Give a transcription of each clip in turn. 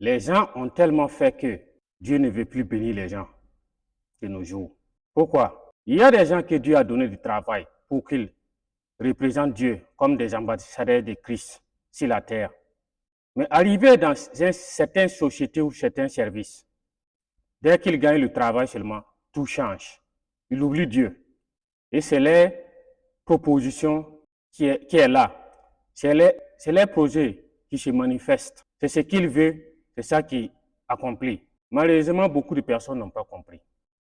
Les gens ont tellement fait que Dieu ne veut plus bénir les gens de nos jours. Pourquoi? Il y a des gens que Dieu a donné du travail pour qu'ils représentent Dieu comme des ambassadeurs de Christ sur la terre. Mais arrivé dans certaines sociétés ou certains services, dès qu'ils gagnent le travail seulement, tout change. Ils oublient Dieu. Et c'est les propositions qui est là. C'est les projets qui se manifestent. C'est ce qu'il veut, c'est ça qui accomplit. Malheureusement, beaucoup de personnes n'ont pas compris.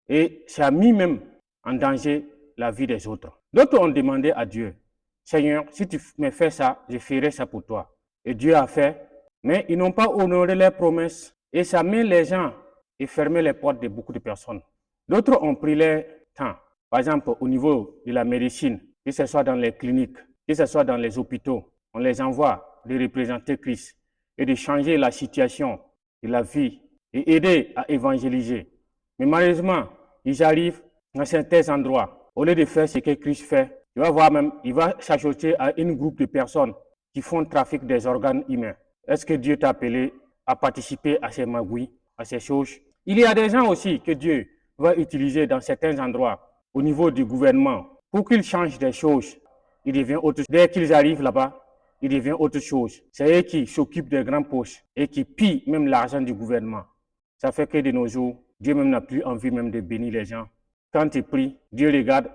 Et ça a mis même en danger la vie des autres. D'autres ont demandé à Dieu, Seigneur, si tu me fais ça, je ferai ça pour toi. Et Dieu a fait, mais ils n'ont pas honoré leurs promesses. Et ça met les gens et fermé les portes de beaucoup de personnes. D'autres ont pris leur temps. Par exemple, au niveau de la médecine, que ce soit dans les cliniques, que ce soit dans les hôpitaux, on les envoie de représenter Christ et de changer la situation de la vie et aider à évangéliser. Mais malheureusement, ils arrivent dans certains endroits. Au lieu de faire ce que Christ fait, il va voir même, il va s'ajouter à un groupe de personnes qui font le trafic des organes humains. Est-ce que Dieu t'a appelé à participer à ces magouilles, à ces choses? Il y a des gens aussi que Dieu va utiliser dans certains endroits, au niveau du gouvernement, pour qu'ils changent des choses. Il devient autre chose. Dès qu'ils arrivent là-bas, il devient autre chose. C'est eux qui s'occupent des grands postes et qui pillent même l'argent du gouvernement. Ça fait que de nos jours, Dieu même n'a plus envie même de bénir les gens. Quand il prie, Dieu regarde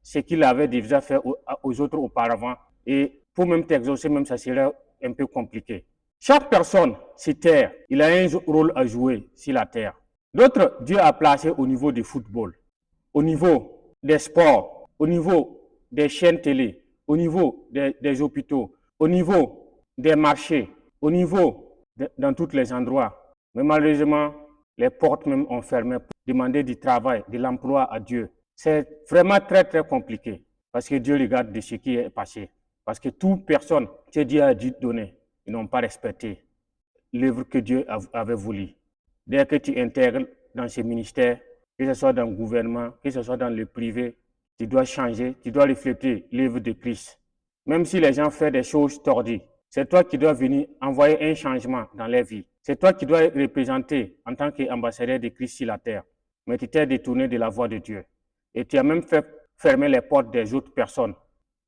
ce qu'il avait déjà fait aux autres auparavant. Et pour même t'exaucer, même ça serait un peu compliqué. Chaque personne sur terre, il a un rôle à jouer sur la terre. D'autres, Dieu a placé au niveau du football, au niveau des sports, au niveau des chaînes télé, au niveau des hôpitaux, au niveau des marchés, au niveau dans tous les endroits. Mais malheureusement, les portes même ont fermé pour demander du travail, de l'emploi à Dieu. C'est vraiment très, très compliqué parce que Dieu regarde de ce qui est passé. Parce que toute personne que Dieu a dit donner, ils n'ont pas respecté l'œuvre que Dieu avait voulu. Dès que tu intègres dans ces ministères, que ce soit dans le gouvernement, que ce soit dans le privé, tu dois changer, tu dois refléter l'œuvre de Christ. Même si les gens font des choses tordues, c'est toi qui dois venir envoyer un changement dans leur vie. C'est toi qui dois représenter en tant qu'ambassadeur de Christ sur la terre. Mais tu t'es détourné de la voie de Dieu. Et tu as même fait fermer les portes des autres personnes.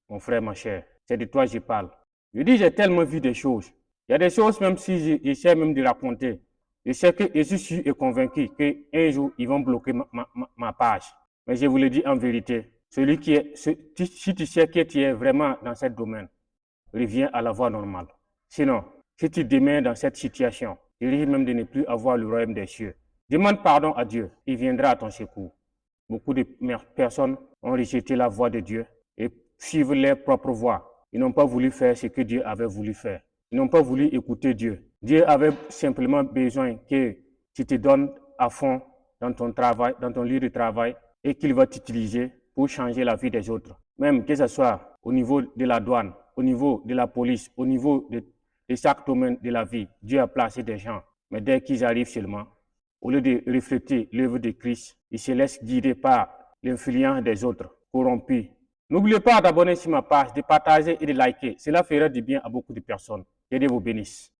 Mon frère, ma chère, c'est de toi que je parle. Je dis, j'ai tellement vu des choses. Il y a des choses, même si j'essaie même de raconter, je sais que je suis sûr et convaincu qu'un jour, ils vont bloquer ma page. Mais je vous le dis en vérité, si tu sais que tu es vraiment dans ce domaine, reviens à la voie normale. Sinon, si tu demeures dans cette situation, tu risques même de ne plus avoir le royaume des cieux. Demande pardon à Dieu, il viendra à ton secours. Beaucoup de personnes ont rejeté la voie de Dieu et suivent leur propre voie. Ils n'ont pas voulu faire ce que Dieu avait voulu faire. Ils n'ont pas voulu écouter Dieu. Dieu avait simplement besoin que tu te donnes à fond dans ton travail, dans ton lieu de travail, et qu'il va t'utiliser pour changer la vie des autres. Même que ce soit au niveau de la douane, au niveau de la police, au niveau de chaque domaine de la vie, Dieu a placé des gens. Mais dès qu'ils arrivent seulement, au lieu de refléter l'œuvre de Christ, ils se laissent guider par l'influence des autres, corrompus. N'oubliez pas d'abonner sur ma page, de partager et de liker. Cela fera du bien à beaucoup de personnes. Que Dieu vous bénisse.